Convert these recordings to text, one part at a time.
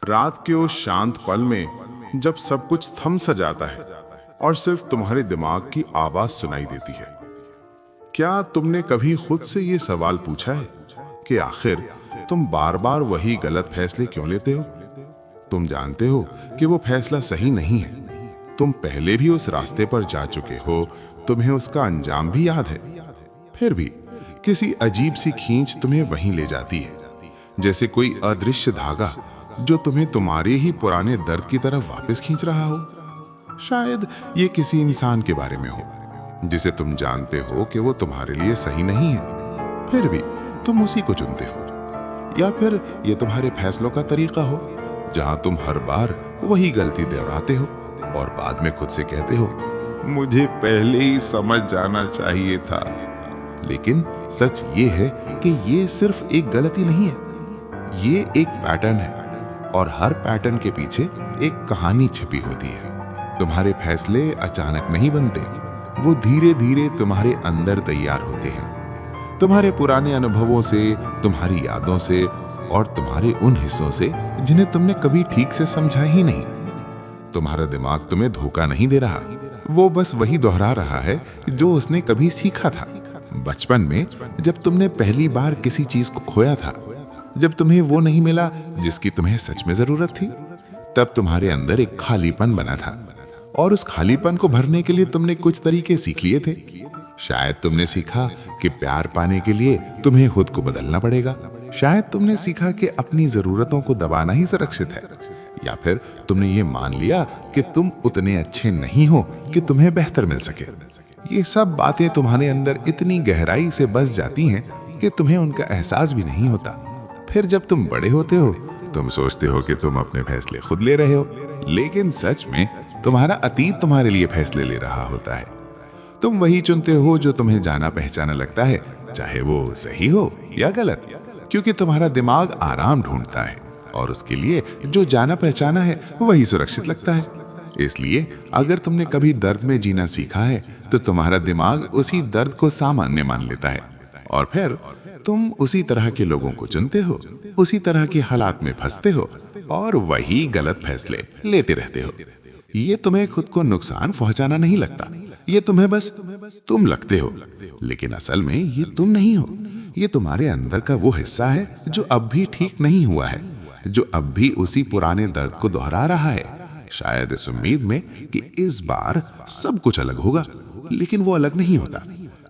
रात के उस शांत पल में जब सब कुछ थम सा जाता है और सिर्फ तुम्हारे दिमाग की आवाज सुनाई देती है, क्या तुमने कभी खुद से ये सवाल पूछा है कि आखिर तुम बार बार वही गलत फैसले क्यों लेते हो? तुम जानते हो कि वो फैसला सही नहीं है, तुम पहले भी उस रास्ते पर जा चुके हो, तुम्हें उसका अंजाम भी याद है, फिर भी किसी अजीब सी खींच तुम्हें वहीं ले जाती है, जैसे कोई अदृश्य धागा जो तुम्हें तुम्हारे ही पुराने दर्द की तरफ वापस खींच रहा हो। शायद ये किसी इंसान के बारे में हो जिसे तुम जानते हो कि वो तुम्हारे लिए सही नहीं है, फिर भी तुम उसी को चुनते हो। या फिर ये तुम्हारे फैसलों का तरीका हो जहां तुम हर बार वही गलती दोहराते हो और बाद में खुद से कहते हो, मुझे पहले ही समझ जाना चाहिए था। लेकिन सच ये है कि ये सिर्फ एक गलती नहीं है, ये एक पैटर्न है और हर पैटर्न के पीछे एक कहानी छिपी होती है। तुम्हारे फैसले अचानक नहीं बनते, वो धीरे धीरे तुम्हारे अंदर तैयार होते हैं, तुम्हारे पुराने अनुभवों से, तुम्हारी यादों से और तुम्हारे उन हिस्सों से जिन्हें तुमने कभी ठीक से समझा ही नहीं। तुम्हारा दिमाग तुम्हें धोखा नहीं दे रहा, वो बस वही दोहरा रहा है जो उसने कभी सीखा था। बचपन में जब तुमने पहली बार किसी चीज को खोया था, जब तुम्हें वो नहीं मिला जिसकी तुम्हें सच में जरूरत थी, तब तुम्हारे अंदर एक खालीपन बना था और उस खालीपन को भरने के लिए तुमने कुछ तरीके सीख लिए थे। शायद तुमने सीखा कि प्यार पाने के लिए तुम्हें खुद को बदलना पड़ेगा, शायद तुमने सीखा कि अपनी जरूरतों को दबाना ही सुरक्षित है, या फिर तुमने ये मान लिया कि तुम उतने अच्छे नहीं हो कि तुम्हें बेहतर मिल सके। ये सब बातें तुम्हारे अंदर इतनी गहराई से बस जाती हैं कि तुम्हें उनका एहसास भी नहीं होता। फिर जब तुम बड़े होते हो, तुम सोचते हो कि तुम अपने फैसले खुद ले रहे हो, लेकिन सच में तुम्हारा अतीत तुम्हारे लिए फैसले ले रहा होता है। तुम वही चुनते हो जो तुम्हें जाना पहचाना लगता है, चाहे वो सही हो या गलत, क्योंकि तुम्हारा दिमाग आराम ढूंढता है और उसके लिए जो जाना पहचाना है वही सुरक्षित लगता है। इसलिए अगर तुमने कभी दर्द में जीना सीखा है तो तुम्हारा दिमाग उसी दर्द को सामान्य मान लेता है और फिर तुम उसी तरह के लोगों को चुनते हो, उसी तरह के हालात में फंसते हो और वही गलत फैसले लेते रहते हो। ये तुम्हें खुद को नुकसान पहुंचाना नहीं लगता, ये तुम्हें बस तुम लगते हो, लेकिन असल में ये तुम नहीं हो। ये तुम्हारे अंदर का वो हिस्सा है जो अब भी ठीक नहीं हुआ है, जो अब भी उसी पुराने दर्द को दोहरा रहा है, शायद इस उम्मीद में कि इस बार सब कुछ अलग होगा। लेकिन वो अलग नहीं होता,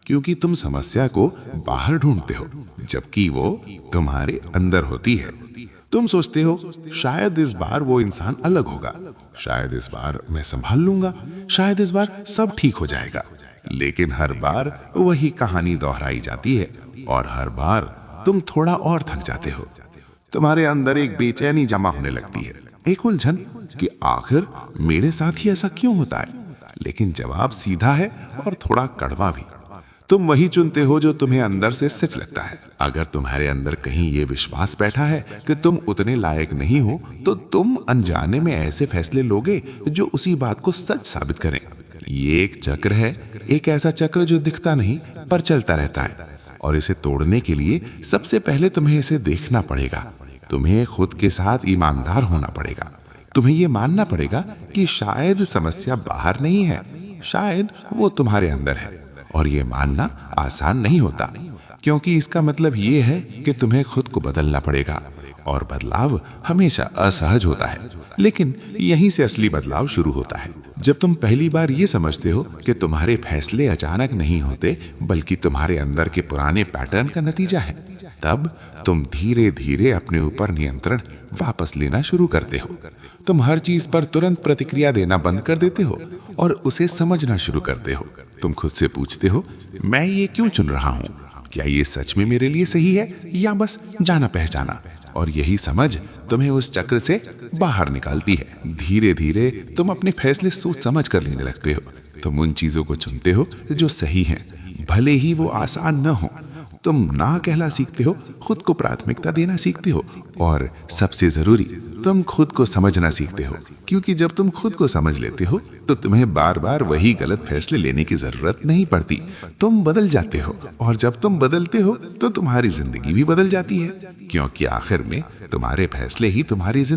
क्योंकि तुम समस्या को बाहर ढूंढते हो जबकि वो तुम्हारे अंदर होती है। तुम सोचते हो शायद इस बार वो इंसान अलग होगा, शायद इस बार मैं संभाल लूंगा, शायद इस बार सब ठीक हो जाएगा। लेकिन हर बार वही कहानी दोहराई जाती है और हर बार तुम थोड़ा और थक जाते हो। तुम्हारे अंदर एक बेचैनी जमा होने लगती है, एक उलझन कि आखिर मेरे साथ ही ऐसा क्यों होता है। लेकिन जवाब सीधा है और थोड़ा कड़वा भी। तुम वही चुनते हो जो तुम्हें अंदर से सच लगता है। अगर तुम्हारे अंदर कहीं ये विश्वास बैठा है कि तुम उतने लायक नहीं हो, तो तुम अनजाने में ऐसे फैसले लोगे जो उसी बात को सच साबित करें। ये एक चक्र है, एक ऐसा चक्र जो दिखता नहीं पर चलता रहता है, और इसे तोड़ने के लिए सबसे पहले तुम्हें इसे देखना पड़ेगा। तुम्हें खुद के साथ ईमानदार होना पड़ेगा। तुम्हें ये मानना पड़ेगा कि शायद समस्या बाहर नहीं है, शायद वो तुम्हारे अंदर है। और ये मानना आसान नहीं होता, क्योंकि इसका मतलब ये है कि तुम्हें खुद को बदलना पड़ेगा, और बदलाव हमेशा असहज होता है। लेकिन यहीं से असली बदलाव शुरू होता है, जब तुम पहली बार ये समझते हो कि तुम्हारे फैसले अचानक नहीं होते, बल्कि तुम्हारे अंदर के पुराने पैटर्न का नतीजा है। तब तुम धीरे धीरे अपने ऊपर नियंत्रण वापस लेना शुरू करते हो। तुम हर चीज पर तुरंत प्रतिक्रिया देना बंद कर देते हो और उसे समझना शुरू करते हो। तुम खुद से पूछते हो, मैं ये क्यों चुन रहा हूँ? क्या ये सच में मेरे लिए सही है या बस जाना पहचाना? और यही समझ तुम्हें उस चक्र से बाहर निकालती है। धीरे धीरे तुम अपने फैसले सोच समझ कर लेने लगते हो। तुम उन चीजों को चुनते हो जो सही हैं, भले ही वो आसान न हो। तुम ना कहना सीखते हो, खुद को प्राथमिकता देना सीखते हो, और सबसे जरूरी, तुम खुद को समझना सीखते हो। क्योंकि जब तुम खुद को समझ लेते हो तो तुम्हें बार बार वही गलत फैसले लेने की जरूरत नहीं पड़ती। तुम बदल जाते हो, और जब तुम बदलते हो तो तुम्हारी जिंदगी भी बदल जाती है, क्योंकि आखिर में तुम्हारे फैसले ही तुम्हारी जिंदगी